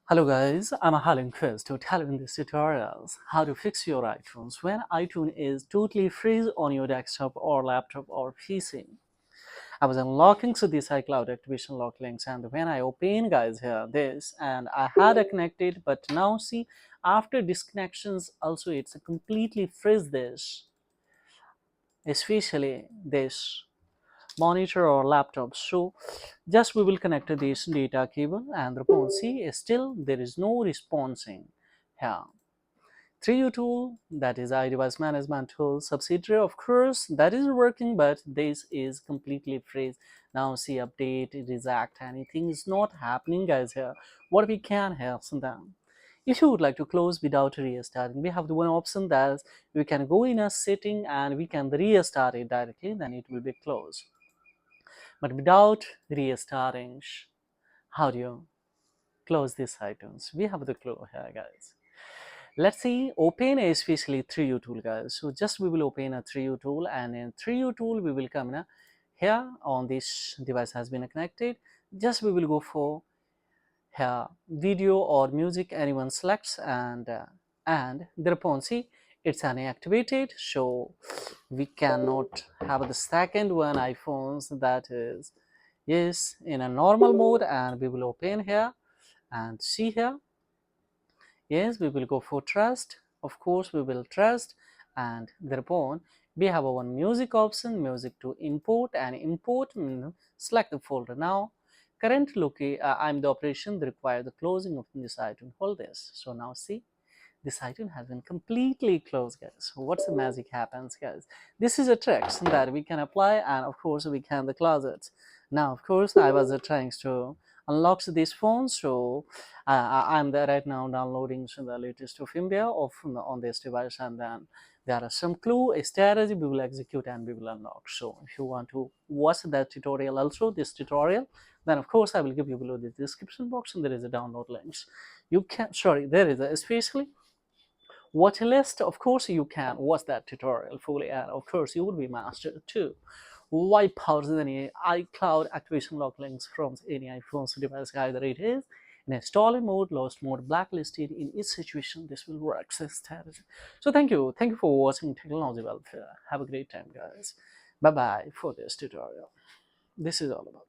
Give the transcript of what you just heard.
Hello guys, I'm Alan Quest to tell you in this tutorials how to fix your iTunes when iTunes is totally freeze on your desktop or laptop or PC. I was unlocking so this iCloud activation lock links, and when I open guys here this, and I had a connected, but now see after disconnections also it's a completely freeze this, especially this monitor or laptop. So just we will connect to this data cable, and the phone see still there is no responding here. 3U tool, that is iDevice management tool subsidiary, of course that is working, but this is completely freeze. Now see update reject, anything is not happening guys here. What we can have some them, if you would like to close without restarting, we have the one option that we can go in a setting and we can restart it directly, then it will be closed. But without restarting, how do you close these items? We have the clue here guys. Let's see, open especially 3U tool guys. So just we will open a 3U tool, and in 3U tool we will come in here on this device has been connected. Just we will go for here video or music anyone selects, and thereupon see it's unactivated, so we cannot have the second one iPhones, that is yes in a normal mode. And we will open here and see here, yes we will go for trust, of course we will trust, and thereupon we have one music option, music to import, and import select the folder. Now current I'm the operation that require the closing of this item, hold this. So now see this item has been completely closed guys. So what's the magic happens guys? This is a trick that we can apply, and of course we can the closets. Now of course I was trying to unlock this phone, so I'm there right now downloading the latest of India on this device, and then there are some clue a strategy we will execute and we will unlock. So if you want to watch that tutorial, also this tutorial, then of course I will give you below the description box, and there is a download links. You can, sorry, there is a especially watch list, of course you can watch that tutorial fully, and of course you will be mastered too. Wipe out any iCloud activation lock links from any iPhone's device, either it is in install mode, lost mode, blacklisted. In each situation this will work as strategy. So thank you for watching Technology Welfare. Have a great time guys. Bye bye for this tutorial. This is all about